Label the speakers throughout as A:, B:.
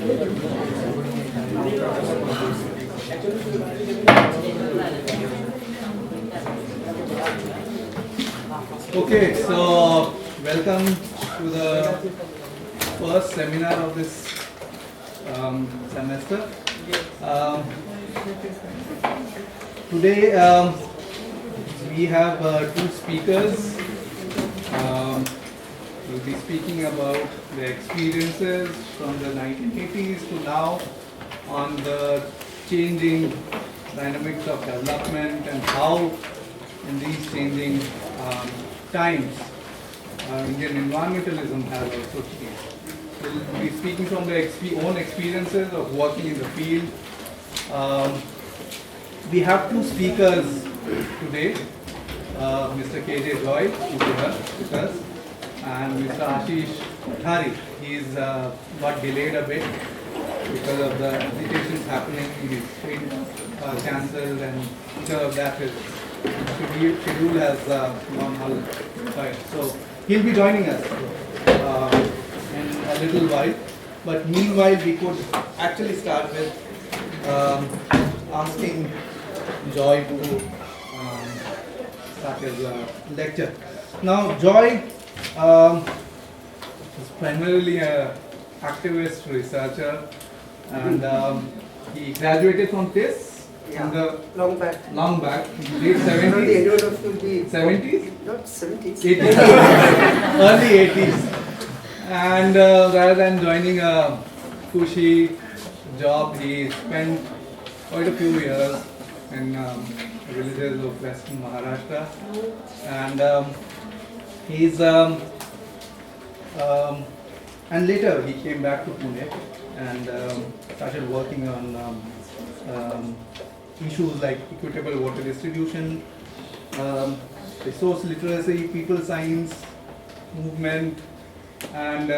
A: Okay, so welcome to the first seminar of this semester. Today we have two speakers. We'll be speaking about their experiences from the 1980s to now on the changing dynamics of development and how in these changing times Indian environmentalism has also changed. We'll be speaking from their own experiences of working in the field. We have two speakers today, Mr. KJ Joy, who is here with us, and Mr. Ashish Thari. He's got delayed a bit because of the agitations happening. His train cancelled, and because of that his schedule has gone all right. So he'll be joining us in a little while. But meanwhile, we could actually start with asking Joy to start his lecture. Now, Joy is primarily an activist researcher, and he graduated from TIS in the
B: long back,
A: late 70s. 70s?
B: Not 70s.
A: 80s. Early 80s. And rather than joining a cushy job, he spent quite a few years in villages of western Maharashtra, and he's and later he came back to Pune and started working on issues like equitable water distribution, resource literacy, people science movement, and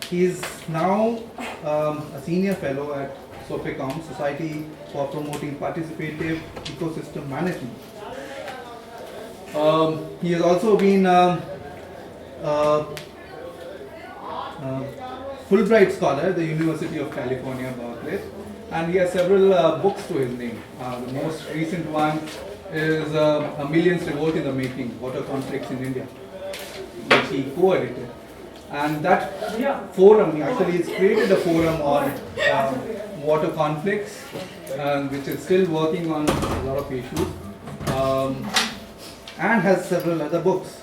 A: he's now a senior fellow at SOPPECOM, Society for Promoting Participative Ecosystem Management. He has also been Fullbright Scholar at the University of California, Berkeley, and he has several books to his name. The most recent one is A Million's Revolt in the Making, Water Conflicts in India, which he co-edited. And that forum, actually he's created a forum on water conflicts, which is still working on a lot of issues, and has several other books.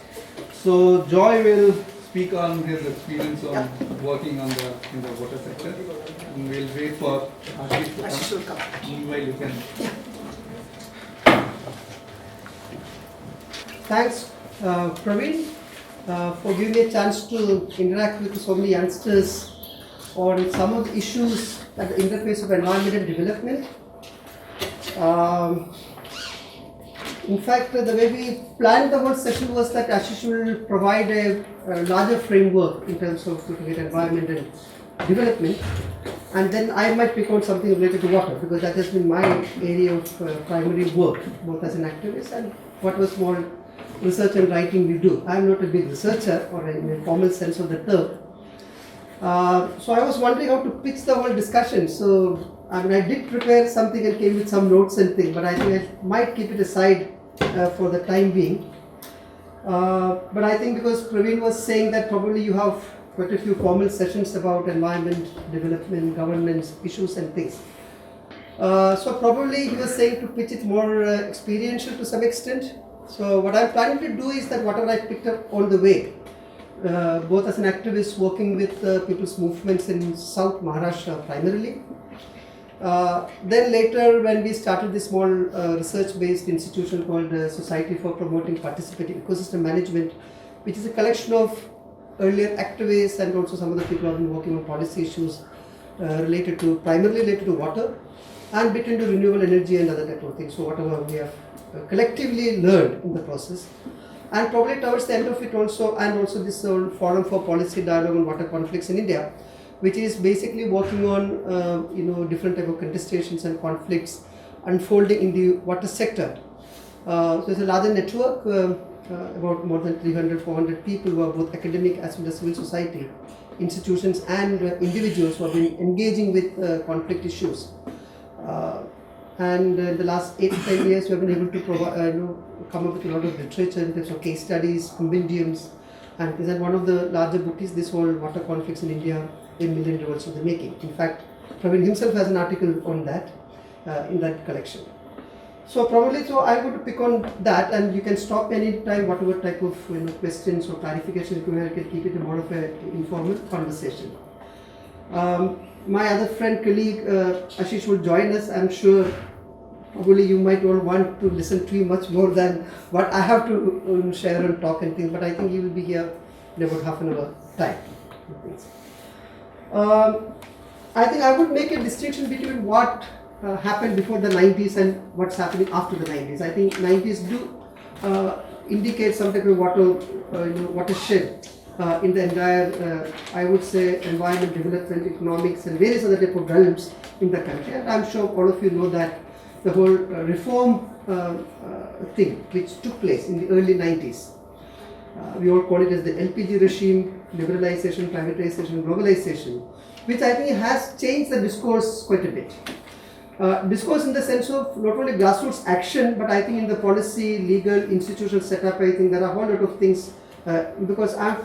A: So Joy will speak on his experience on working on in the water sector. And we'll wait for Ashish to come. Meanwhile, you can.
B: Thanks, Praveen, for giving me a chance to interact with so many youngsters on some of the issues at the interface of environment and development. In fact, the way we planned the whole session was that Ashish will provide a larger framework in terms of looking at environment and development, and then I might pick out something related to water, because that has been my area of primary work, both as an activist and what was more research and writing we do. I am not a big researcher, or in a formal sense of the term. So I was wondering how to pitch the whole discussion. So I did prepare something and came with some notes and things, but I think I might keep it aside for the time being. But I think because Praveen was saying that probably you have quite a few formal sessions about environment, development, governance issues and things. So probably he was saying to pitch it more experiential to some extent. So what I'm planning to do is that whatever I picked up on the way, both as an activist working with people's movements in South Maharashtra primarily. Then later, when we started this small research-based institution called Society for Promoting Participative Ecosystem Management, which is a collection of earlier activists and also some of the people who have been working on policy issues primarily related to water and bit into renewable energy and other type of things. So whatever we have collectively learned in the process. And probably towards the end of it also, and also this Forum for Policy Dialogue on Water Conflicts in India, which is basically working on different type of contestations and conflicts unfolding in the water sector. So it's a larger network, about more than 300-400 people who are both academic as well as civil society institutions and individuals who have been engaging with conflict issues. And in the last 8 to 10 years, we have been able to provide, come up with a lot of literature in terms of case studies, compendiums, and present one of the larger books is this whole water conflicts in India, a million rivers of the making. In fact, Praveen himself has an article on that in that collection. So probably, I would pick on that, and you can stop any time, whatever type of questions or clarifications you have, you can keep it more of an informal conversation. My other friend, colleague Ashish will join us. I'm sure probably you might all want to listen to him much more than what I have to share and talk and things, but I think he will be here in about half an hour time. I think I would make a distinction between what happened before the 90s and what's happening after the 90s. I think 90s do indicate some type of watershed in the entire, I would say, environment, development, economics, and various other type of realms in the country. And I'm sure all of you know that the whole reform thing which took place in the early 90s. We all call it as the LPG regime, liberalization, privatization, globalization, which I think has changed the discourse quite a bit. Discourse in the sense of not only grassroots action, but I think in the policy, legal, institutional setup, I think there are a whole lot of things, because I'm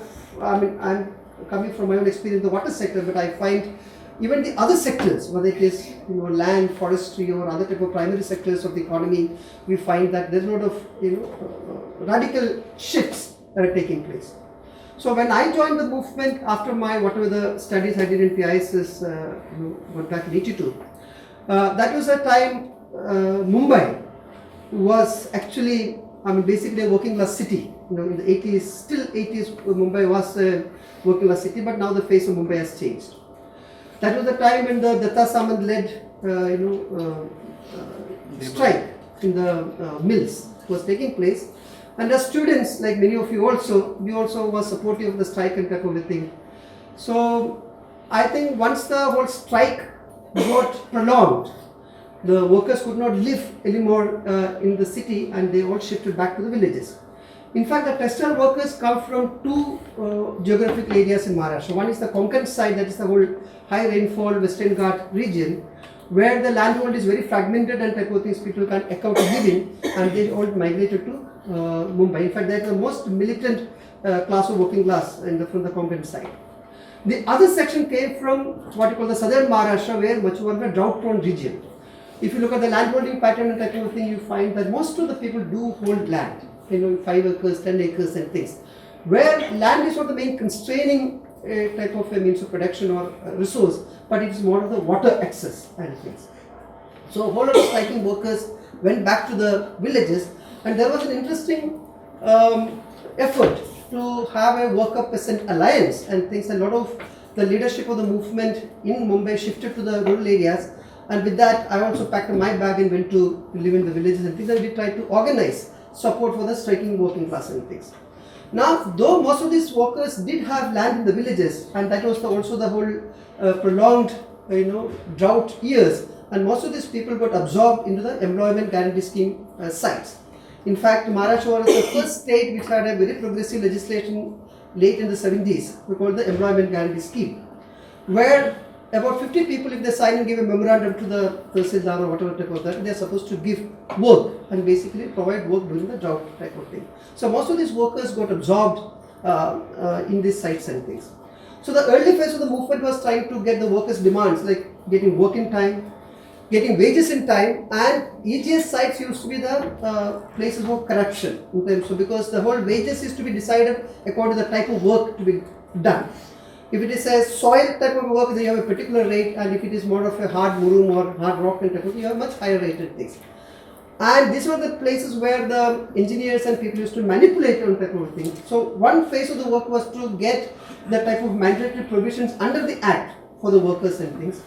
B: coming from my own experience in the water sector, but I find even the other sectors, whether it is land, forestry, or other type of primary sectors of the economy, we find that there's a lot of radical shifts that are taking place. So when I joined the movement after my whatever the studies I did in PISS, back in '82, that was a time Mumbai was actually, basically a working class city. In the 80s, still 80s, Mumbai was a working class city, but now the face of Mumbai has changed. That was the time when the Datta Samant led, strike in the mills was taking place, and as students, like many of you also, we also were supportive of the strike and type of a thing. So I think once the whole strike got prolonged, the workers could not live anymore in the city, and they all shifted back to the villages. In fact, the textile workers come from two geographic areas in Maharashtra. One is the Konkan side, that is the whole high rainfall Western Ghat region, where the landhold is very fragmented and type of things people can't account of living, and they all migrated to Mumbai. In fact, they are the most militant class of working class from the Konkan side. The other section came from what you call the southern Maharashtra, where much more of a drought-prone region. If you look at the landholding pattern and type of thing, you find that most of the people do hold land. 5 acres, 10 acres and things, where land is not the main constraining type of a means of production or resource, but it is more of the water access and things. So a whole lot of striking workers went back to the villages, and there was an interesting effort to have a worker peasant alliance and things. A lot of the leadership of the movement in Mumbai shifted to the rural areas, and with that I also packed my bag and went to live in the villages and things, and we tried to organize support for the striking working class and things. Now, though most of these workers did have land in the villages, and that was also the whole prolonged, drought years, and most of these people got absorbed into the employment guarantee scheme sites. In fact, Maharashtra was the first state which had a very progressive legislation late in the 70s, we called the employment guarantee scheme, where about 50 people, if they sign and give a memorandum to the Tahsildar or whatever type of that, they are supposed to give work and basically provide work during the drought type of thing. So most of these workers got absorbed in these sites and things. So the early phase of the movement was trying to get the workers' demands, like getting work in time, getting wages in time, and EGS sites used to be the places of corruption in terms of, because the whole wages is to be decided according to the type of work to be done. If it is a soil type of work, then you have a particular rate, and if it is more of a hard murum or hard rock and type of, you have much higher rated things. And these were the places where the engineers and people used to manipulate on type of thing. So one phase of the work was to get the type of mandatory provisions under the act for the workers and things.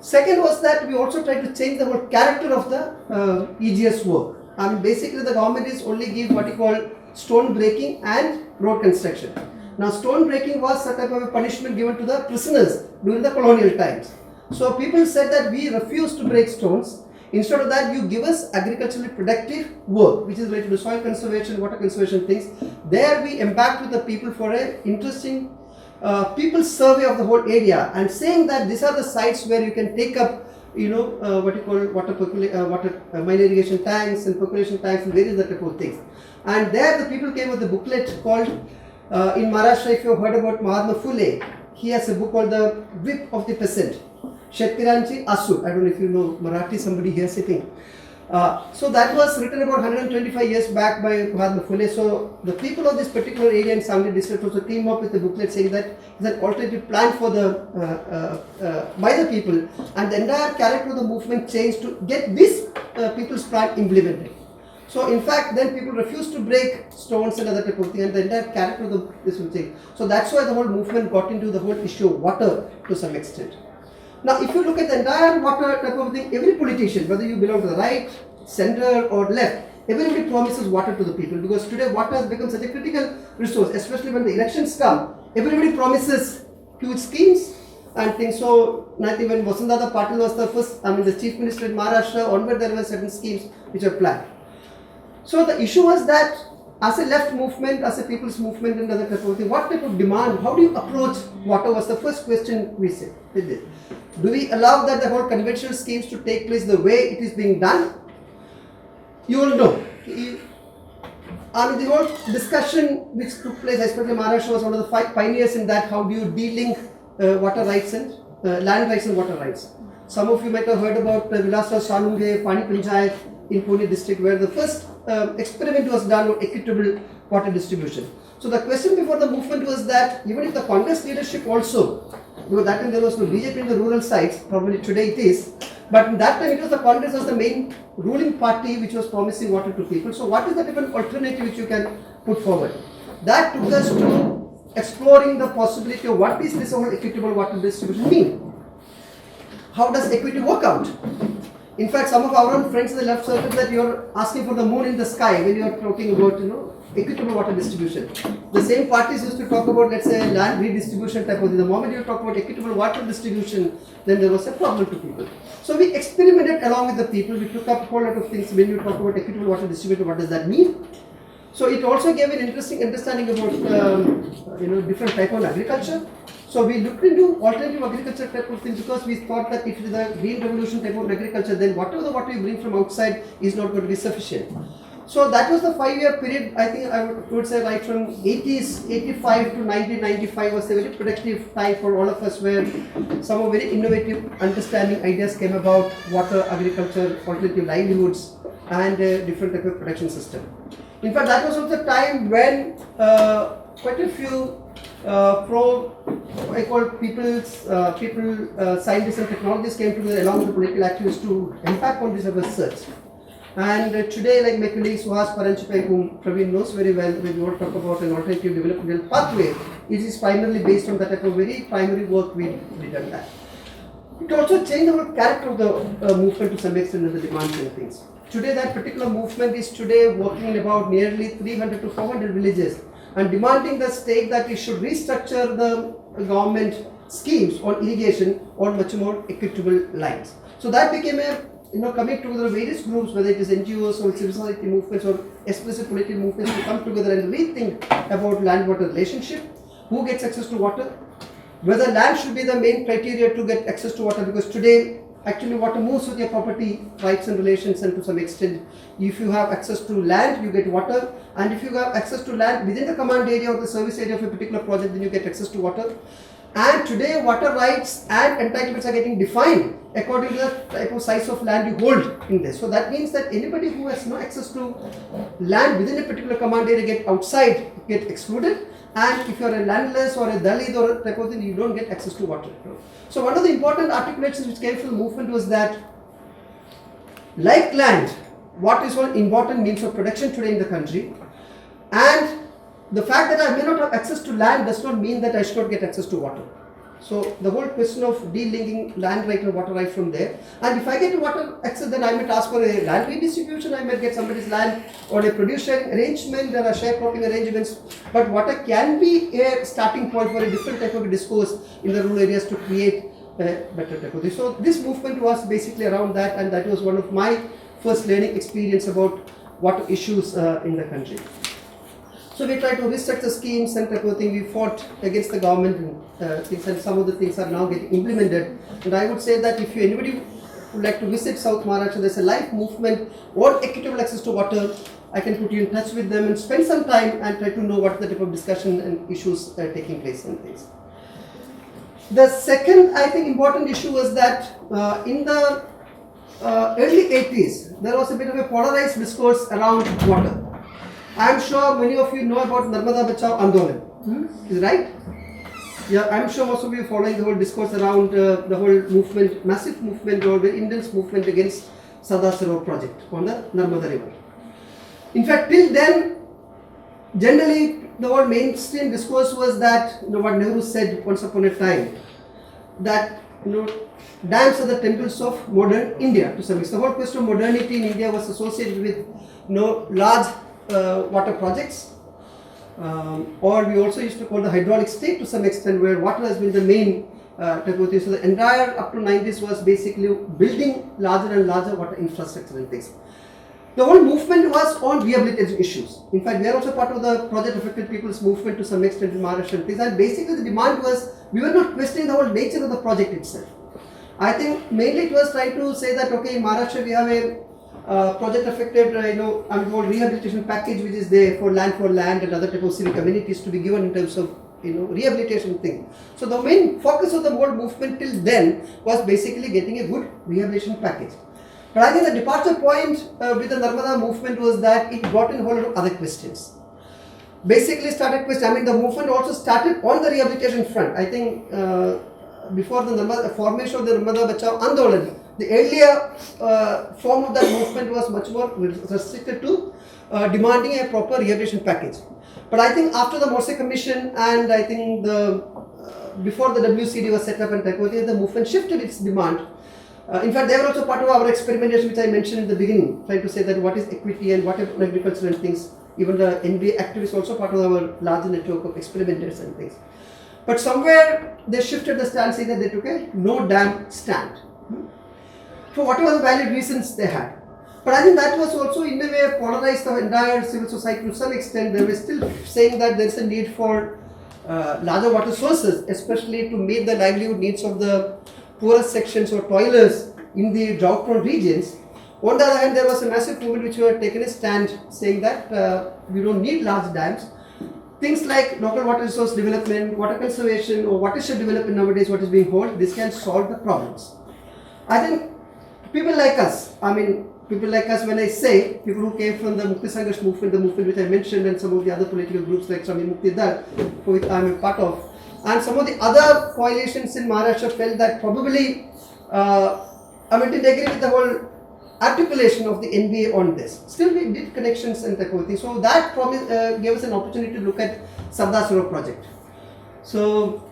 B: Second was that we also tried to change the whole character of the EGS work. Basically the government is only give what you call stone breaking and road construction. Now, stone breaking was a type of a punishment given to the prisoners during the colonial times. So people said that we refuse to break stones. Instead of that, you give us agriculturally productive work, which is related to soil conservation, water conservation things. There we impact with the people for an interesting people's survey of the whole area and saying that these are the sites where you can take up, what you call water mine irrigation tanks and percolation tanks and various other type of things. And there the people came with a booklet called, in Maharashtra, if you have heard about Mahatma Phule, he has a book called The Whip of the Peasant. Shetkaranchi Asu. I don't know if you know Marathi, somebody here sitting. So that was written about 125 years back by Mahatma Phule. So the people of this particular area in Sangli district also came up with a booklet saying that it's an alternative plan for by the people, and the entire character of the movement changed to get this people's plan implemented. So in fact, then people refused to break stones and other type of thing, and the entire character of this will change. So that's why the whole movement got into the whole issue of water to some extent. Now, if you look at the entire water type of thing, every politician, whether you belong to the right, center or left, everybody promises water to the people, because today water has become such a critical resource, especially when the elections come. Everybody promises huge schemes and things. So I think when Vasundhara Patil was the chief minister in Maharashtra, onward there were certain schemes which were planned. So the issue was that as a left movement, as a people's movement and other type of thing, what type of demand, how do you approach water was the first question we said. Do we allow that the whole conventional schemes to take place the way it is being done? You will know. The whole discussion which took place, especially Maharashtra was one of the 5 pioneers in that, how do you de-link water rights and land rights and water rights. Some of you might have heard about Vilasrao Salunge, Pani Panchayat in Pune district, where the first experiment was done on equitable water distribution. So the question before the movement was that even if the Congress leadership also, because that time there was no BJP in the rural sites, probably today it is, but in that time it was the Congress was the main ruling party which was promising water to people. So what is the different alternative which you can put forward? That took us to exploring the possibility of what is this whole equitable water distribution mean? How does equity work out? In fact, some of our own friends in the left circle that you are asking for the moon in the sky when you are talking about, equitable water distribution. The same parties used to talk about, let's say, land redistribution type of thing. The moment you talk about equitable water distribution, then there was a problem to people. So we experimented along with the people. We took up a whole lot of things. When you talk about equitable water distribution, what does that mean? So it also gave an interesting understanding about, different type of agriculture. So we looked into alternative agriculture type of things, because we thought that if it is a green revolution type of agriculture, then whatever the water you bring from outside is not going to be sufficient. So that was the 5-year period. I think I would say right from 85 to 1995 was a very productive time for all of us, where some very innovative understanding ideas came about water, agriculture, alternative livelihoods and different type of production system. In fact, that was also the time when quite a few scientists and technologists came together along with the political activists to impact on this research. And today, like my colleague Suhas Paranchipai, whom Praveen knows very well, when we want to talk about an alternative developmental pathway, it is primarily based on that type of very primary work we did on that. It also changed the whole character of the movement to some extent, and the demands and things. Today, that particular movement is today working in about nearly 300 to 400 villages and demanding the state that it should restructure the government schemes on irrigation on much more equitable lines. So that became a coming together various groups, whether it is NGOs or civil society movements or explicit political movements, to come together and rethink about land-water relationship, who gets access to water, whether land should be the main criteria to get access to water, because today actually water moves with your property rights and relations, and to some extent if you have access to land you get water, and if you have access to land within the command area or the service area of a particular project, then you get access to water. And today water rights and entitlements are getting defined according to the type of size of land you hold in this. So that means that anybody who has no access to land within a particular command area get excluded, and if you are a landless or a Dalit or a type of thing, you don't get access to water. So one of the important articulations which came from the movement was that, like land, what is one important means of production today in the country, and the fact that I may not have access to land does not mean that I should not get access to water. So the whole question of de-linking land right and water right from there. And if I get water access, then I might ask for a land redistribution, I might get somebody's land or a produce sharing arrangement, there are sharecropping arrangements. But water can be a starting point for a different type of discourse in the rural areas to create a better type of thing. So this movement was basically around that, and that was one of my first learning experience about water issues in the country. So we tried to restructure the schemes and type of thing. We fought against the government and things, and some of the things are now getting implemented. And I would say that if anybody would like to visit South Maharashtra, there's a live movement or equitable access to water. I can put you in touch with them and spend some time and try to know what the type of discussion and issues are taking place and things. The second, I think, important issue was that in the early 80s, there was a bit of a polarized discourse around water. I am sure many of you know about Narmada Bachao Andolan. Is it right? Yeah, I am sure most of you are following the whole discourse around the whole movement, massive movement or very intense movement against Sardar Sarovar project on the Narmada river. In fact, till then, generally the whole mainstream discourse was that, what Nehru said once upon a time, that dams are the temples of modern India to some extent. The whole question of modernity in India was associated with large water projects, or we also used to call the hydraulic state to some extent, where water has been the main type of thing. So the entire up to 90s was basically building larger and larger water infrastructure and things. The whole movement was on rehabilitation issues. In fact, we are also part of the Project Affected People's movement to some extent in Maharashtra and things. And basically the demand was, we were not questioning the whole nature of the project itself. I think mainly it was trying to say that, okay, in Maharashtra we have a project affected, rehabilitation package which is there for land and other type of civic amenities to be given in terms of rehabilitation thing. So the main focus of the whole movement till then was basically getting a good rehabilitation package. But I think the departure point with the Narmada movement was that it brought in a whole lot of other questions. Basically started question, I mean the movement also started on the rehabilitation front. I think before the formation of the Narmada Bachao Andolan, the earlier form of that movement was much more restricted to demanding a proper rehabilitation package. But I think after the Morse Commission and I think before the WCD was set up and the movement shifted its demand. In fact, they were also part of our experimentation, which I mentioned in the beginning, trying to say that what is equity and what are agriculture and things. Even the NBA activists also part of our larger network of experimenters and things. But somewhere they shifted the stance, saying that they took a no dam stand. For whatever the valid reasons they had. But I think that was also in a way polarized the entire civil society to some extent. They were still saying that there is a need for larger water sources, especially to meet the livelihood needs of the poorest sections or toilers in the drought-prone regions. On the other hand, there was a massive movement which were taken a stand saying that we don't need large dams. Things like local water resource development, water conservation or watershed development nowadays, what is being called, this can solve the problems. I think people like us, when I say people who came from the Mukti Sangharsh movement, the movement which I mentioned, and some of the other political groups like Swami Mukti Dal, which I am a part of, and some of the other coalitions in Maharashtra felt that probably, didn't agree with the whole articulation of the NBA on this. Still we did connections and that whole thing. So that gave us an opportunity to look at Sardar Sarovar project. So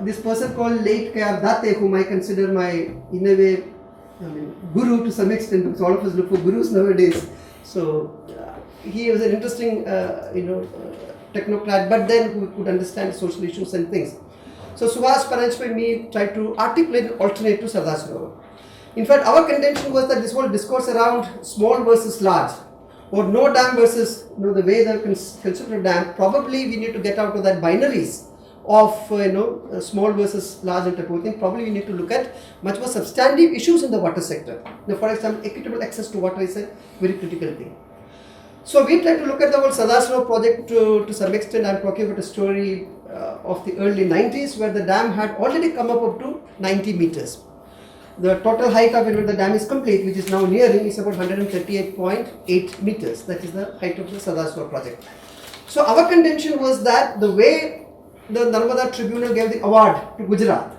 B: this person called late K.R. Date, whom I consider my, in a way, guru to some extent, because all of us look for gurus nowadays. So he was an interesting, technocrat, but then who could understand social issues and things. So Suhas, Paranjpa and me tried to articulate an alternate to Sardar Sarovar. In fact, our contention was that this whole discourse around small versus large, or no dam versus the way they consider dam, probably we need to get out of that binaries of small versus large and type of thing. Probably we need to look at much more substantive issues in the water sector. Now, for example, equitable access to water is a very critical thing. So we tried to look at the whole Sardar Sarovar project to some extent. I'm talking about a story of the early 90s where the dam had already come up to 90 meters. The total height of it when the dam is complete, which is now nearing, is about 138.8 meters. That is the height of the Sardar Sarovar project. So our contention was that the way the Narmada Tribunal gave the award to Gujarat,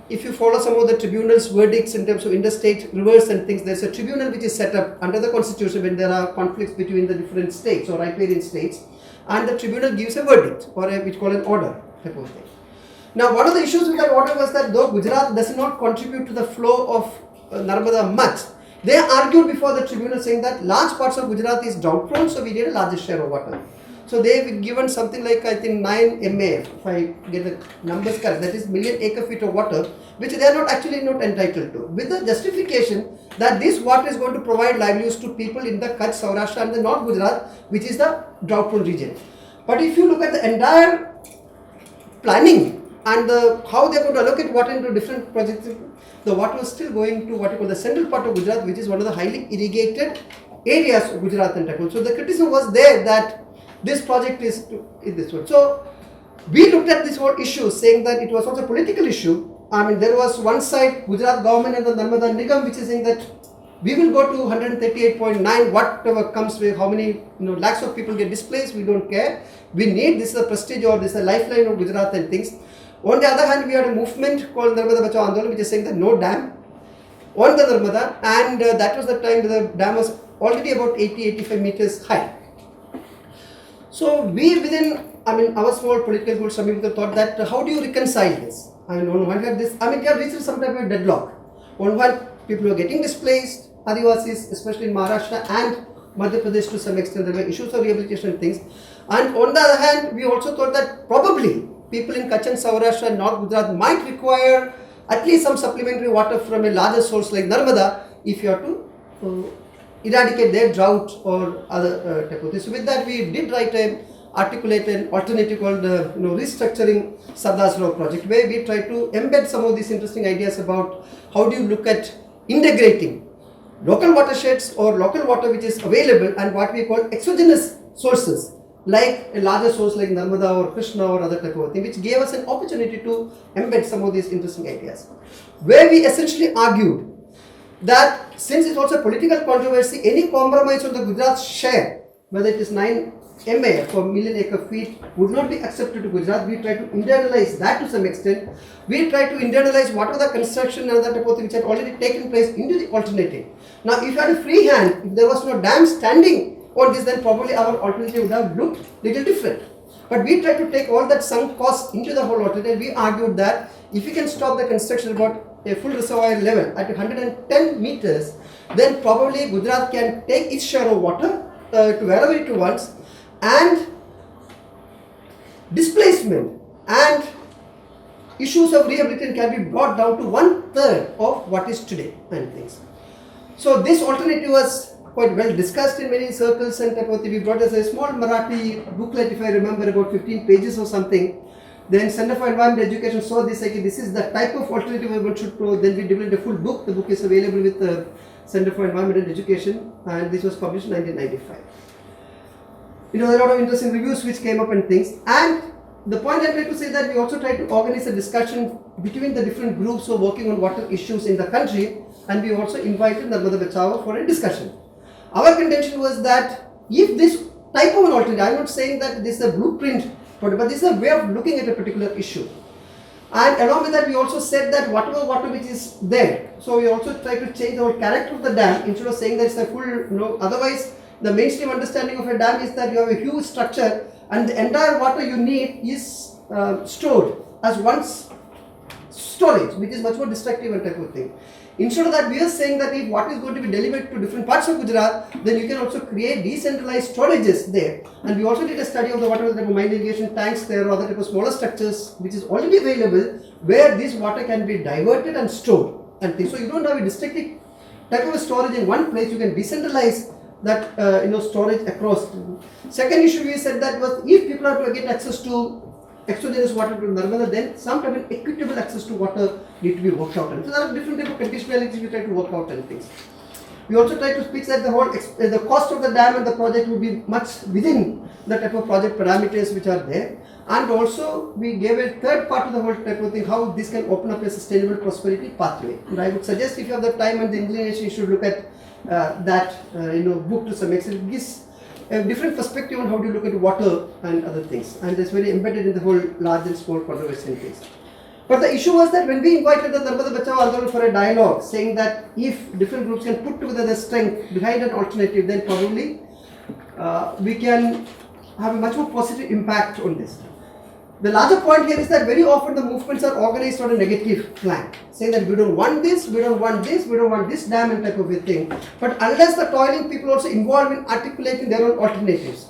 B: if you follow some of the tribunal's verdicts in terms of interstate rivers and things, there's a tribunal which is set up under the constitution when there are conflicts between the different states or riparian states, and the tribunal gives a verdict or which call an order type of thing. Now, one of the issues with that order was that though Gujarat does not contribute to the flow of Narmada much, they argued before the tribunal saying that large parts of Gujarat is drought prone, so we need a larger share of water. So they've given something like, I think, 9 MA, if I get the numbers correct, that is million acre feet of water, which they are not entitled to, with the justification that this water is going to provide livelihoods to people in the Kutch, Saurashtra and the North Gujarat, which is the drought-prone region. But if you look at the entire planning and how they are going to allocate water into different projects, the water was still going to what you call the central part of Gujarat, which is one of the highly irrigated areas of Gujarat and Takul. So the criticism was there that this project is this one. So we looked at this whole issue, saying that it was also a political issue. I mean, there was one side, Gujarat government and the Narmada Nigam, which is saying that we will go to 138.9, whatever comes with how many lakhs of people get displaced, we don't care. We need, this is a prestige or this is a lifeline of Gujarat and things. On the other hand, we had a movement called Narmada Bachao Andolan, which is saying that no dam on the Narmada, and that was the time the dam was already about 80-85 meters high. So we within, our small political group, some people thought that how do you reconcile this? On one hand, we have reached some type of deadlock. On one hand, people were getting displaced, Adivasis, especially in Maharashtra and Madhya Pradesh to some extent, there were issues of rehabilitation and things. And on the other hand, we also thought that probably people in Kutch and Saurashtra and North Gujarat might require at least some supplementary water from a larger source like Narmada if you have to eradicate their drought or other type of things. So with that, we did articulate an alternative called restructuring Sardar's Law project, where we try to embed some of these interesting ideas about how do you look at integrating local watersheds or local water which is available and what we call exogenous sources like a larger source like Narmada or Krishna or other type of thing, which gave us an opportunity to embed some of these interesting ideas. Where we essentially argued that since it's also a political controversy, any compromise on the Gujarat share, whether it is 9 MA for million acre feet, would not be accepted to Gujarat. We try to internalize that to some extent. We try to internalize whatever the construction and other type of thing which had already taken place into the alternative. Now, if you had a free hand, if there was no dam standing on this, then probably our alternative would have looked little different. But we tried to take all that sunk cost into the whole alternative. We argued that if we can stop the construction about a full reservoir level at 110 meters, then probably Gujarat can take its share of water to wherever it wants, and displacement and issues of rehabilitation can be brought down to 1/3 of what is today and things. So this alternative was quite well discussed in many circles and type of thing. We brought as a small Marathi booklet, if I remember, about 15 pages or something. Then Center for Environment Education saw this, like, this is the type of alternative we want to do. Then we developed a full book. The book is available with the Center for Environment and Education, and this was published in 1995. There are a lot of interesting reviews which came up and things. And the point I'm trying to say that we also try to organize a discussion between the different groups who are working on water issues in the country, and we also invited Narmada Bachao for a discussion. Our contention was that if this type of an alternative, I'm not saying that this is a blueprint, but this is a way of looking at a particular issue. And along with that, we also said that whatever water which is there, so we also try to change the whole character of the dam instead of saying that it's a full, otherwise the mainstream understanding of a dam is that you have a huge structure and the entire water you need is stored as one storage, which is much more destructive and type of thing. Instead of that, we are saying that if water is going to be delivered to different parts of Gujarat, then you can also create decentralized storages there. And we also did a study of the water type of mine irrigation tanks there or other type of smaller structures which is already available, where this water can be diverted and stored and things. So you don't have a districtic type of a storage in one place, you can decentralize that storage across. Second issue we said that was if people are to get access to exogenous water to Narmada, then some type of equitable access to water need to be worked out. And so there are different type of conditionalities we try to work out and things. We also try to speak that the cost of the dam and the project would be much within the type of project parameters which are there. And also we gave a third part of the whole type of thing, how this can open up a sustainable prosperity pathway. And I would suggest if you have the time and the inclination, you should look at that book to some extent. It gives a different perspective on how to look at water and other things, and it's very embedded in the whole large and small controversy and things. But the issue was that when we invited the Narmada Bachao Andolan for a dialogue, saying that if different groups can put together their strength behind an alternative, then probably we can have a much more positive impact on this. The larger point here is that very often the movements are organized on a negative flank, saying that we don't want this, we don't want this, we don't want this dam and type of a thing. But unless the toiling people also involved in articulating their own alternatives,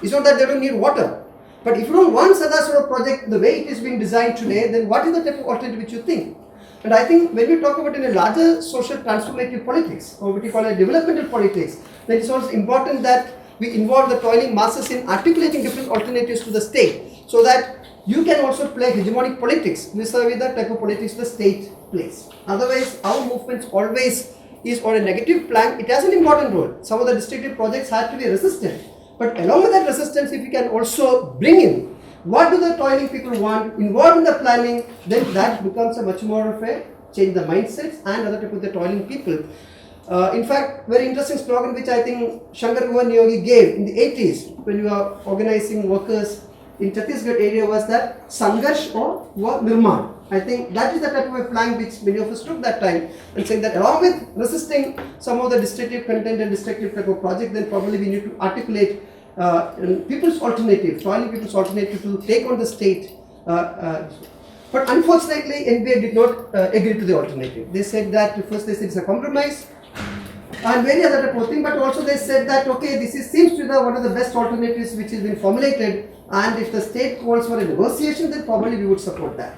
B: it's not that they don't need water. But if you don't want such a sort of project the way it is being designed today, then what is the type of alternative which you think? And I think when we talk about in a larger social transformative politics, or what we call a developmental politics, then it's also important that we involve the toiling masses in articulating different alternatives to the state, so that you can also play hegemonic politics vis-a-vis the type of politics the state plays. Otherwise, our movements always is on a negative plank. It has an important role. Some of the destructive projects have to be resistant, but along with that resistance, if we can also bring in what do the toiling people want, involved in the planning, then that becomes a much more of a change the mindsets and other type of the toiling people. In fact, very interesting slogan which I think Shankar Bhuvan Yogi gave in the 80s when we were organizing workers in Chhattisgarh area was that Sangarsh or Nirman. I think that is the type of a plank which many of us took that time, and saying that along with resisting some of the destructive content and destructive type of project, then probably we need to articulate people's alternative, toiling people's alternative to take on the state. But unfortunately, NBA did not agree to the alternative. They said that first they said it's a compromise and various other type of thing, but also they said that okay, this seems to be one of the best alternatives which has been formulated, and if the state calls for a negotiation, then probably we would support that.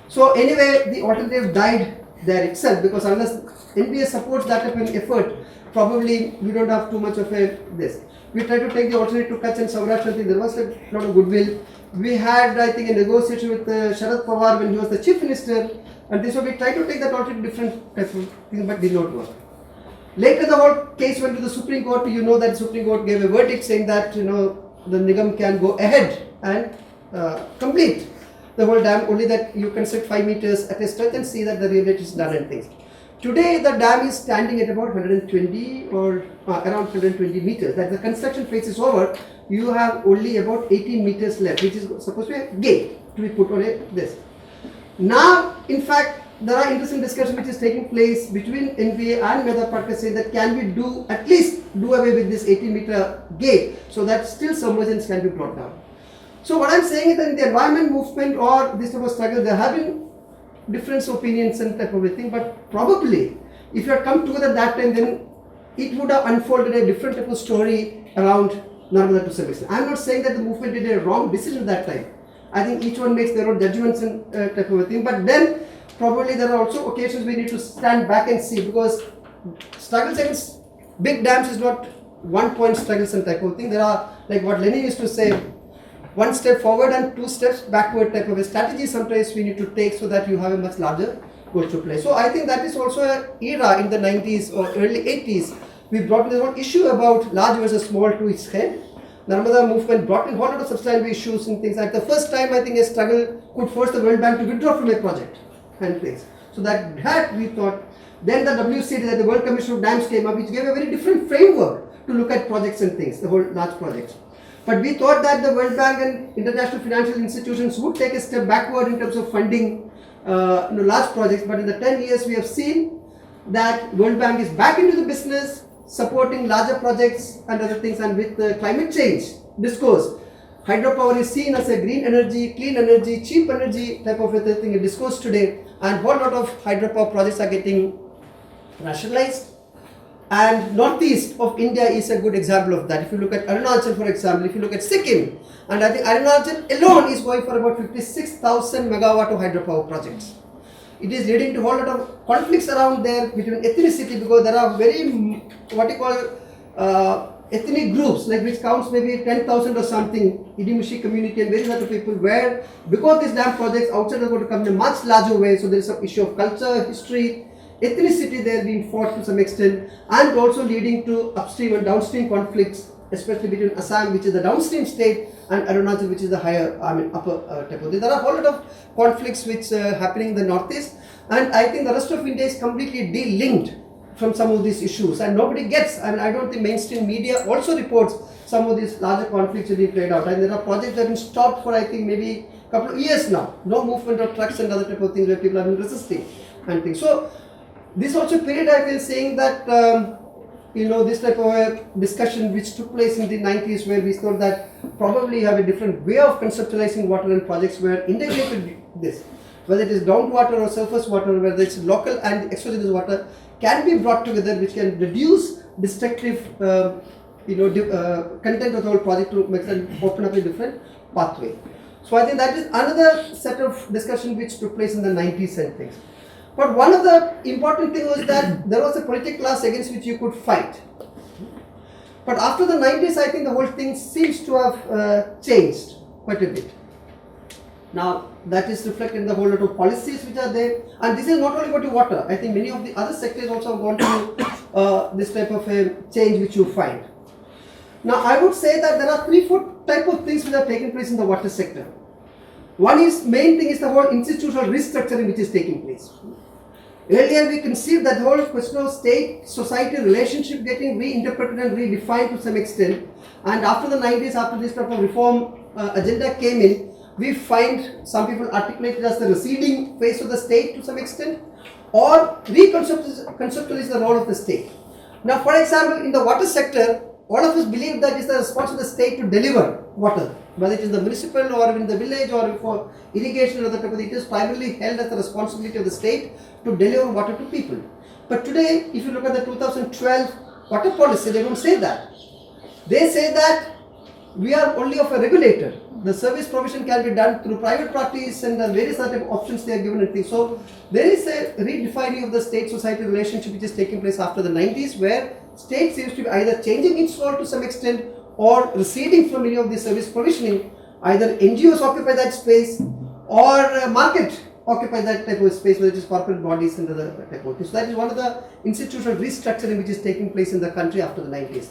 B: So anyway, the alternative died there itself, because unless NBA supports that type of effort, probably we don't have too much of a this. We tried to take the alternative to Kutch and Saurashtra. There was a lot of goodwill. We had, I think, a negotiation with Sharad Pawar when he was the chief minister, and so we tried to take that alternative different type of thing, but did not work. Later, the whole case went to the Supreme Court. You know that the Supreme Court gave a verdict saying that the Nigam can go ahead and complete the whole dam, only that you construct 5 meters at a stretch and see that the rehabilitation is done and things. Today, the dam is standing at about 120 or around 120 meters. That the construction phase is over, you have only about 18 meters left, which is supposed to be a gate to be put on this. Now, in fact, there are interesting discussions which is taking place between NPA and Mothership saying that can we at least do away with this 18-meter gate so that still submergence can be brought down. So what I'm saying is that in the environment movement or this type of struggle, there have been different opinions and type of a thing, but probably if you had come together that time, then it would have unfolded a different type of story around Narmada to some extent. I'm not saying that the movement did a wrong decision that time. I think each one makes their own judgments and type of a thing, but then probably there are also occasions we need to stand back and see, because struggles against big dams is not one-point struggles and type of thing. There are, like what Lenin used to say, one step forward and 2 steps backward type of a strategy sometimes we need to take so that you have a much larger role to play. So I think that is also an era in the 90s or early 80s. We brought in the whole issue about large versus small to its head. Narmada movement brought in a lot of substantive issues and things like the first time I think a struggle could force the World Bank to withdraw from a project and things. So that we thought. Then the WCD, that the World Commission of Dams came up, which gave a very different framework to look at projects and things, the whole large projects. But we thought that the World Bank and international financial institutions would take a step backward in terms of funding large projects. But in the 10 years we have seen that World Bank is back into the business, supporting larger projects and other things, and with the climate change discourse, hydropower is seen as a green energy, clean energy, cheap energy type of a thing in discourse today, and a whole lot of hydropower projects are getting rationalized. And northeast of India is a good example of that. If you look at Arunachal, for example, if you look at Sikkim, and I think Arunachal alone is going for about 56,000 megawatt of hydropower projects. It is leading to a whole lot of conflicts around there between ethnicity, because there are very, what you call, ethnic groups, like which counts maybe 10,000 or something, Idimushi community and various other people, where because these dam projects outside are going to come in a much larger way, so there is some issue of culture, history, ethnicity there being fought to some extent, and also leading to upstream and downstream conflicts, especially between Assam, which is the downstream state, and Arunachal, which is the higher, upper type of. There are a whole lot of conflicts which are happening in the northeast, and I think the rest of India is completely de-linked from some of these issues, and nobody gets, I don't think mainstream media also reports some of these larger conflicts being played out, and there are projects that have been stopped for I think maybe a couple of years now. No movement of trucks and other type of things where people have been resisting and things. So this also period I feel saying that this type of a discussion which took place in the 90s, where we thought that probably have a different way of conceptualizing water and projects where integrated this, whether it is groundwater or surface water, whether it's local and exogenous water, can be brought together, which can reduce destructive content of the whole project to make it open up a different pathway. So I think that is another set of discussion which took place in the 90s and things. But one of the important things was that there was a political class against which you could fight. But after the 90s, I think the whole thing seems to have changed quite a bit. Now, that is reflected in the whole lot of policies which are there. And this is not only about the water. I think many of the other sectors also have gone through this type of a change which you find. Now, I would say that there are 3-4 type of things which are taking place in the water sector. One is, main thing is the whole institutional restructuring which is taking place. Earlier we conceived that the whole question of state-society relationship getting reinterpreted and redefined to some extent. And after the 90s, after this type of reform agenda came in, we find some people articulate it as the receding phase of the state to some extent, or reconceptualize the role of the state. Now, for example, in the water sector, all of us believe that it's the responsibility of the state to deliver water, whether it is the municipal or in the village or for irrigation or the type of thing. It is primarily held as the responsibility of the state to deliver water to people. But today, if you look at the 2012 water policy, they don't say that. They say that we are only of a regulator. The service provision can be done through private parties and the various other options they are given and things. So there is a redefining of the state-society relationship which is taking place after the 90s, where state seems to be either changing its role to some extent or receding from any of the service provisioning. Either NGOs occupy that space or market occupy that type of space, whether it is corporate bodies and other type of things. So that is one of the institutional restructuring which is taking place in the country after the 90s.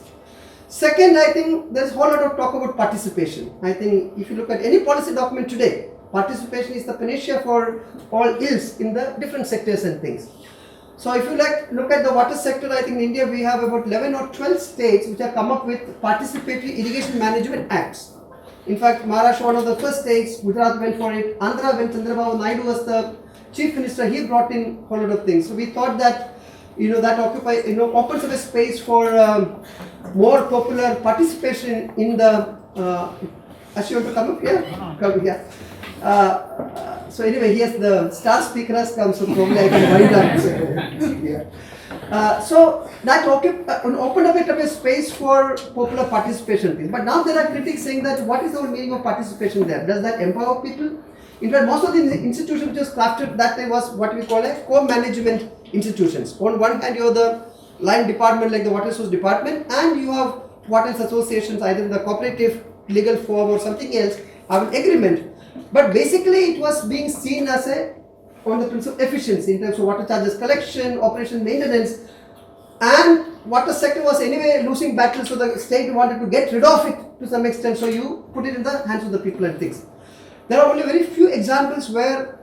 B: Second, I think there is a whole lot of talk about participation. I think if you look at any policy document today, participation is the panacea for all ills in the different sectors and things. So if you look at the water sector, I think in India we have about 11 or 12 states which have come up with participatory irrigation management acts. In fact, Maharashtra, one of the first states, Gujarat went for it, Andhra, when Chandrababu Naidu was the chief minister, he brought in a whole lot of things. So we thought that that opens up a space for more popular participation in the. Ash, you want to come up here? Come here. So anyway, yes, the star speaker has come, so probably I can wind up. So that opened up a space for popular participation. But now there are critics saying that what is the meaning of participation there? Does that empower people? In fact, most of the institutions which was crafted that time was what we call a co-management institutions. On one hand, you have the line department like the water resource department, and you have water associations either in the cooperative legal form or something else have an agreement. But basically, it was being seen as on the principle of efficiency in terms of water charges collection, operation, maintenance, and water sector was anyway losing battles, so the state wanted to get rid of it to some extent. So you put it in the hands of the people and things. There are only very few examples where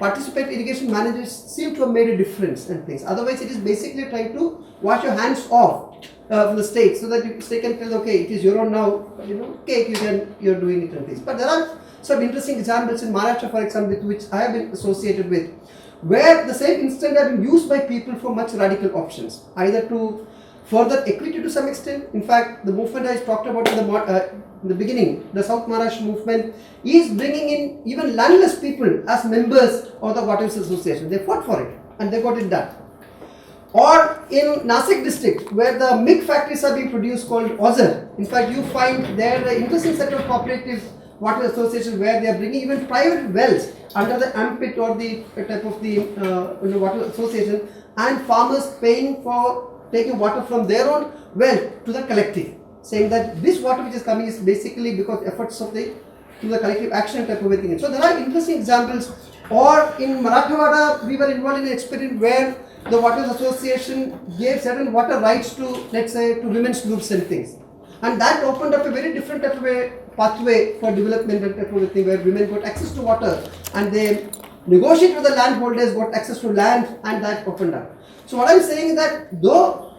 B: participatory irrigation managers seem to have made a difference and things. Otherwise, it is basically trying to wash your hands off from the state, so that the state can tell, okay, it is your own now, you're doing it and things. But there are some interesting examples in Maharashtra, for example, with which I have been associated with, where the same instrument have been used by people for much radical options, either to further equity to some extent. In fact, the movement I talked about in the beginning, the South Maharashtra movement, is bringing in even landless people as members of the Water Association. They fought for it and they got it done. Or in Nasik district, where the milk factories are being produced called Ozar. In fact, you find there an interesting set of cooperative water associations where they are bringing even private wells under the AMPIT or the type of the water association, and farmers paying for taking water from their own well to the collective, saying that this water which is coming is basically because efforts of the collective action type of thing. So there are interesting examples. Or in Marathwada, we were involved in an experiment where the Water Association gave certain water rights to, let's say, to women's groups and things. And that opened up a very different type of a pathway for development and type of a thing, where women got access to water and they negotiate with the landholders, got access to land, and that opened up. So what I'm saying is that though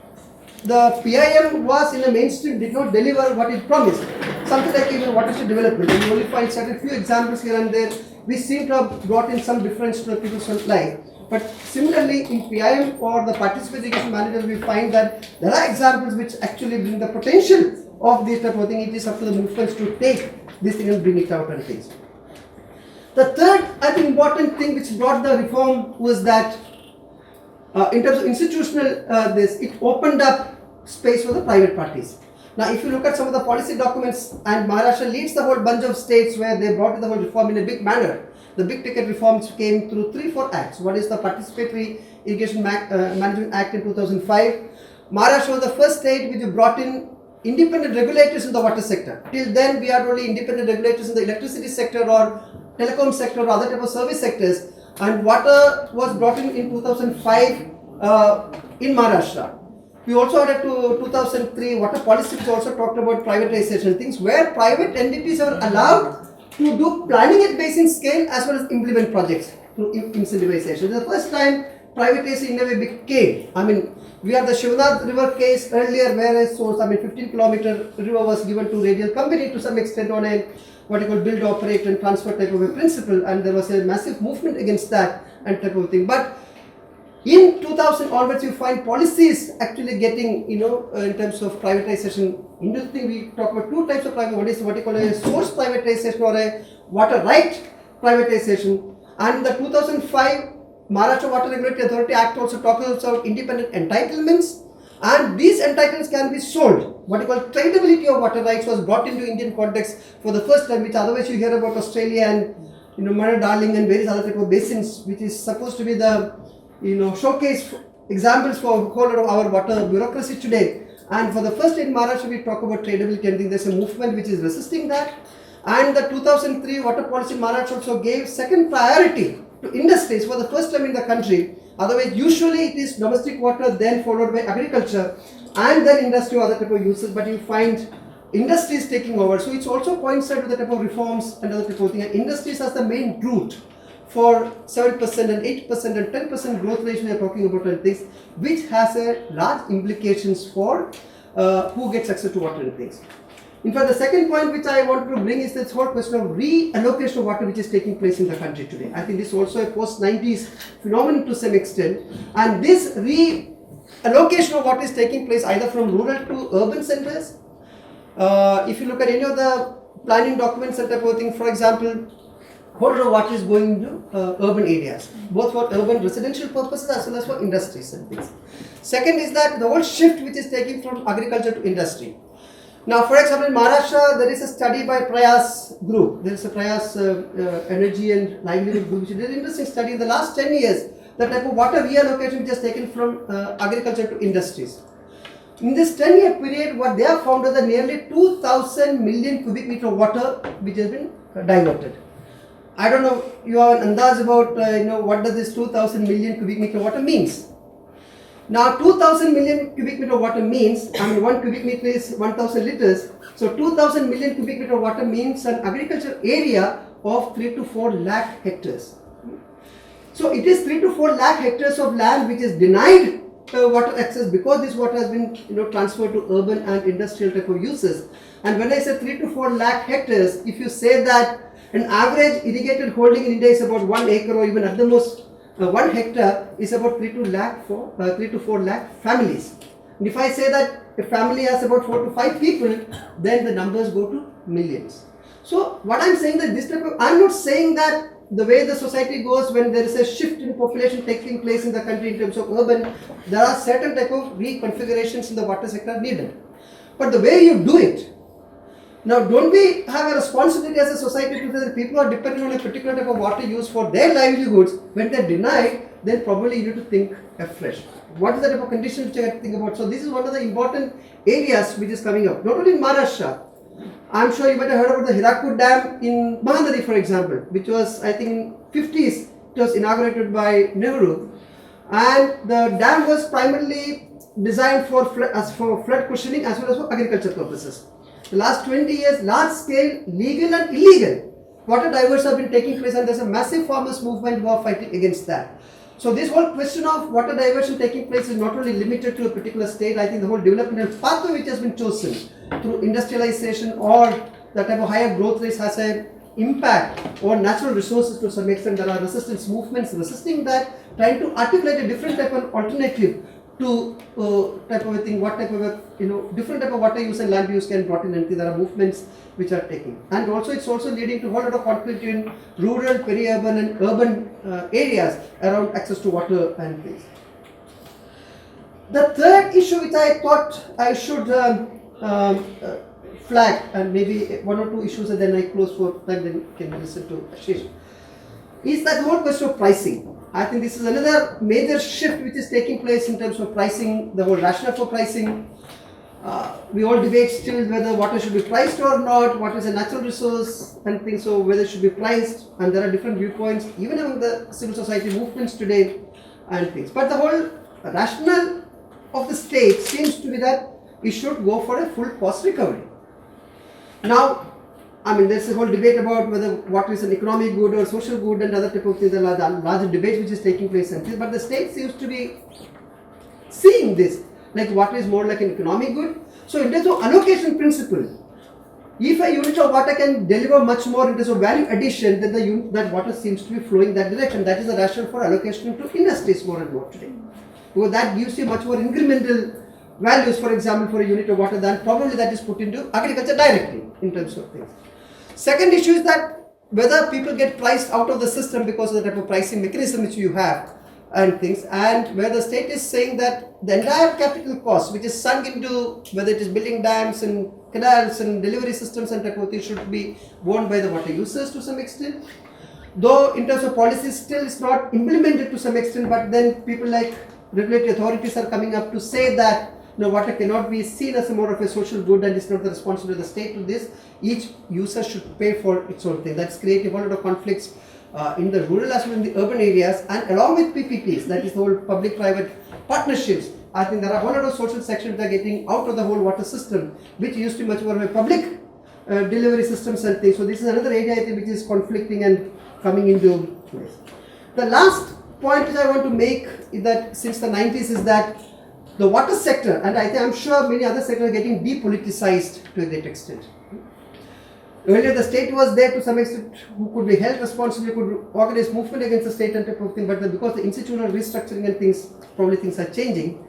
B: the PIM was in the mainstream, did not deliver what it promised, something like even watershed development, and you only find certain few examples here and there, we seem to have brought in some difference to the people's life. But similarly, in PIM or the participatory irrigation managers, we find that there are examples which actually bring the potential of this type of thing. It is up to the movements to take this thing and bring it out and things. The third, I think, important thing which brought the reform was that in terms of institutional it opened up space for the private parties. Now, if you look at some of the policy documents, and Maharashtra leads the whole bunch of states where they brought the whole reform in a big manner. The big ticket reforms came through 3-4 acts. One is the Participatory Irrigation Management Act in 2005. Maharashtra was the first state which brought in independent regulators in the water sector. Till then, we had only independent regulators in the electricity sector or telecom sector or other type of service sectors. And water was brought in 2005 in Maharashtra. We also had a 2003 water policy which also talked about privatization, things where private entities are allowed to do planning at basin scale as well as implement projects through incentivization. The first time privatization in a way became, I mean, we had the Shivnath river case earlier where a source, 15-kilometer river was given to radial company to some extent on a what you call build, operate and transfer type of a principle, and there was a massive movement against that and type of thing. But in 2000 onwards, you find policies actually getting, in terms of privatization. Interesting, we talk about two types of private. One is what you call a source privatization or a water right privatization. And the 2005 Maharashtra Water Regulatory Authority Act also talks about independent entitlements. And these entitlements can be sold. What you call tradability of water rights was brought into Indian context for the first time, which otherwise you hear about Australia and Murray Darling and various other type of basins, which is supposed to be the showcase examples for whole lot of our water bureaucracy today. And for the first in Maharashtra, we talk about tradability. I think there's a movement which is resisting that. And the 2003 water policy Maharashtra also gave second priority to industries for the first time in the country. Otherwise, usually it is domestic water, then followed by agriculture, and then industry or other type of uses. But you find industries taking over. So it also points out to the type of reforms and other type of thing. And industries as the main route for 7% and 8% and 10% growth rate we are talking about and things, which has a large implications for who gets access to water and things. In fact, the second point which I want to bring is this whole question of reallocation of water which is taking place in the country today. I think this is also a post-90s phenomenon to some extent. And this reallocation of water is taking place either from rural to urban centers. If you look at any of the planning documents and type of thing, for example, whole lot of water is going into urban areas, both for urban residential purposes as well as for industries and things. Second is that the whole shift which is taking from agriculture to industry. Now, for example, in Maharashtra, there is a study by Prayas group. There is a Prayas Energy and Livelihood group, which did an interesting study in the last 10 years, the type of water reallocation which is taken from agriculture to industries. In this 10-year period, what they have found is that nearly 2,000 million cubic meter of water which has been diverted. I don't know, you have an andaz about, what does this 2,000 million cubic meter water means. Now, 2,000 million cubic meter water means, 1 cubic meter is 1,000 liters. So, 2,000 million cubic meter water means an agriculture area of 3 to 4 lakh hectares. So, it is 3 to 4 lakh hectares of land which is denied water access because this water has been transferred to urban and industrial type of uses. And when I say 3 to 4 lakh hectares, if you say that an average irrigated holding in India is about 1 acre or even at the most 1 hectare is about 3 to 4 lakh families. And if I say that a family has about 4 to 5 people, then the numbers go to millions. So what I'm saying that this type of, I'm not saying that the way the society goes when there is a shift in population taking place in the country in terms of urban, there are certain type of reconfigurations in the water sector needed. But the way you do it, now don't we have a responsibility as a society to say that people are dependent on a particular type of water use for their livelihoods, when they're denied, then probably you need to think afresh. What is the type of condition which I have to think about? So this is one of the important areas which is coming up, not only in Maharashtra. I'm sure you might have heard about the Hirakud Dam in Mahanadi, for example, which was, I think, 50s. It was inaugurated by Nehru. And the dam was primarily designed for flood cushioning as well as for agriculture purposes. The last 20 years, large scale, legal and illegal water diversions have been taking place, and there's a massive farmers movement who are fighting against that. So this whole question of water diversion taking place is not only limited to a particular state. I think the whole developmental pathway which has been chosen through industrialization or the type of higher growth rates has an impact on natural resources to some extent. There are resistance movements resisting that, trying to articulate a different type of alternative to type of a thing, what type of a, different type of water use and land use can brought in, and there are movements which are taking. And also it's also leading to a whole lot of conflict in rural, peri-urban and urban areas around access to water and things. The third issue which I thought I should flag, and maybe one or two issues and then I close for time, then you can listen to Ashish, is that whole question of pricing. I think this is another major shift which is taking place in terms of pricing, the whole rationale for pricing. We all debate still whether water should be priced or not, what is a natural resource and things, so whether it should be priced, and there are different viewpoints even among the civil society movements today and things. But the whole rationale of the state seems to be that we should go for a full cost recovery. Now, I mean, there's a whole debate about whether water is an economic good or social good and other type of things, a larger debate which is taking place and things, but the state seems to be seeing this like water is more like an economic good. So in terms of allocation principle, if a unit of water can deliver much more in terms of value addition, then the unit, that water seems to be flowing that direction. That is the rationale for allocation to industries more and more today, because that gives you much more incremental values, for example, for a unit of water than probably that is put into agriculture directly in terms of things. Second issue is that whether people get priced out of the system because of the type of pricing mechanism which you have and things, and where the state is saying that the entire capital cost which is sunk into whether it is building dams and canals and delivery systems and type of things should be borne by the water users to some extent. Though in terms of policy still it's not implemented to some extent, but then people like regulatory authorities are coming up to say that water cannot be seen as a more of a social good and it's not the responsibility of the state to this. Each user should pay for its own thing. That's creating a whole lot of conflicts in the rural as well in the urban areas, and along with PPPs, that is the whole public-private partnerships. I think there are a whole lot of social sections that are getting out of the whole water system, which used to be much more of a public delivery systems and things. So this is another area I think which is conflicting and coming into place. The last point which I want to make is that since the 90s is that the water sector, and I'm sure many other sectors are getting depoliticized to a great extent. Earlier the state was there to some extent, who could be held responsible, could organize movement against the state and type of thing, but because the institutional restructuring and things, probably things are changing.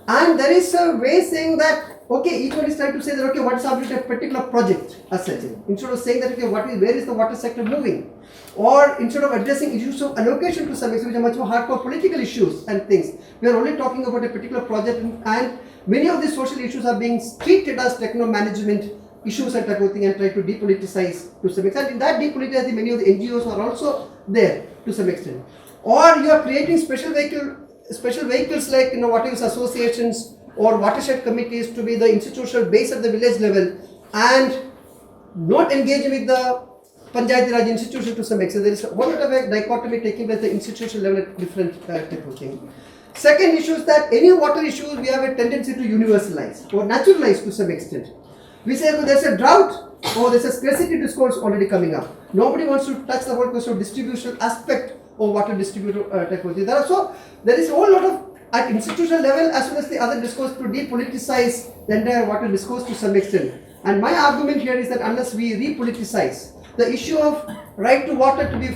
B: And there is a way saying that, okay, each one is trying to say that, okay, what is about a particular project as such. Instead of saying that, okay, where is the water sector moving? Or instead of addressing issues of allocation to some extent, which are much more hardcore political issues and things, we are only talking about a particular project, and many of these social issues are being treated as techno-management issues and type of thing and try to depoliticize to some extent. In that depoliticizing, many of the NGOs are also there to some extent. Or you are creating special vehicles like water use associations or watershed committees to be the institutional base at the village level and not engaging with the Panchayati Raj institution to some extent. There is a whole lot of a dichotomy taking place at the institutional level at different type of thing. Second issue is that any water issues we have a tendency to universalize or naturalize to some extent. We say, well, there's a drought or there's a scarcity discourse already coming up. Nobody wants to touch the whole question of distributional aspect of water distributor type of thing. There is a whole lot of, at institutional level as well as the other discourse, to depoliticize the entire water discourse to some extent. And my argument here is that unless we repoliticize the issue of right to water to be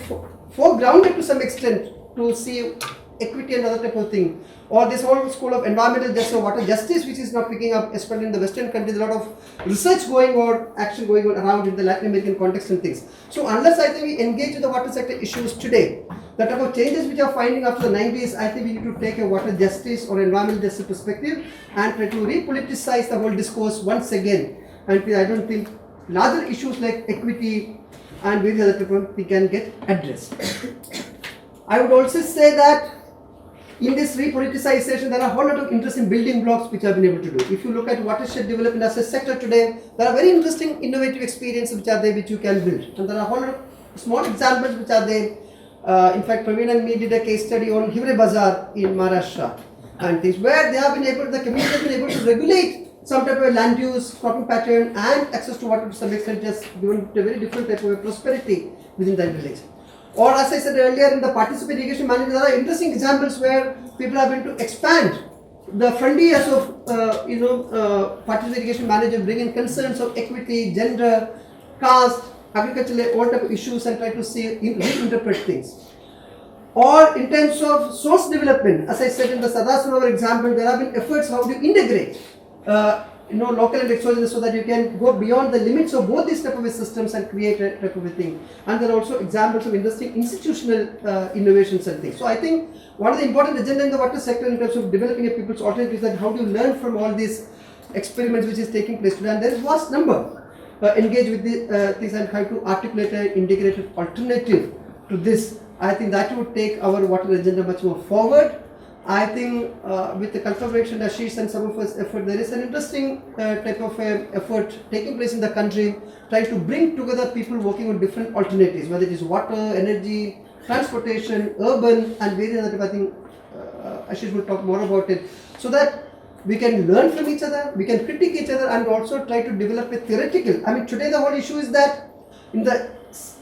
B: foregrounded to some extent, to see equity and other type of thing, or this whole school of environmental justice or water justice which is not picking up, especially in the Western countries, a lot of research going on, action going on around in the Latin American context and things. So unless I think we engage with the water sector issues today, the type of changes which are finding after the 90s, I think we need to take a water justice or environmental justice perspective and try to repoliticize the whole discourse once again. And I don't think larger issues like equity and various other people can get addressed. I would also say that in this repoliticization, there are a whole lot of interesting building blocks which I've been able to do. If you look at watershed development as a sector today, there are very interesting innovative experiences which are there which you can build. And there are a whole lot of small examples which are there. In fact, Praveen and me did a case study on Hivre Bazaar in Maharashtra and things where they have been able, the community has been able to regulate some type of land use, cropping pattern and access to water to some extent, just given a very different type of prosperity within that village. Or as I said earlier, in the participative irrigation management, there are interesting examples where people have been to expand the frontiers of participative irrigation management, bring in concerns of equity, gender, caste, agricultural, all type of issues and try to see, reinterpret things. Or in terms of source development, as I said in the Sadasarovar example, there have been efforts how to integrate local and exogenous so that you can go beyond the limits of both these type of systems and create a type of a thing. And there are also examples of interesting institutional innovations and things. So I think one of the important agenda in the water sector in terms of developing a people's alternative is that how do you learn from all these experiments which is taking place today, and there is vast number engage with things and try to articulate an integrated alternative to this. I think that would take our water agenda much more forward. I think with the confirmation Ashish and some of us effort, there is an interesting type of effort taking place in the country, trying to bring together people working on different alternatives, whether it is water, energy, transportation, urban, and various other. I think Ashish will talk more about it, so that we can learn from each other, we can critique each other, and also try to develop a theoretical. I mean, today the whole issue is that in the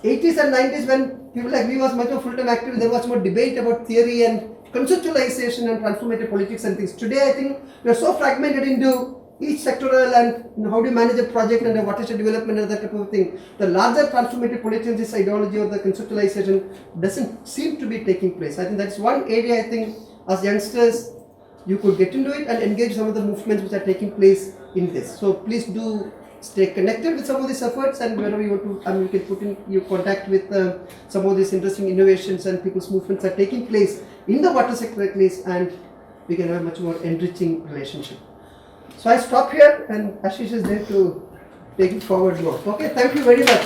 B: 80s and 90s, when people like me was much more full-time active, there was more debate about theory and conceptualization and transformative politics and things. Today, I think we are so fragmented into each sectoral and how do you manage a project and a watershed development and that type of thing. The larger transformative politics, this ideology or the conceptualization doesn't seem to be taking place. I think that's one area I think as youngsters you could get into it and engage some of the movements which are taking place in this. So please do stay connected with some of these efforts, and whenever you want to, I mean, you can put in your contact with some of these interesting innovations and people's movements are taking place in the water sector at least, and we can have a much more enriching relationship. So I stop here, and Ashish is there to take it forward more. Okay, thank you very much.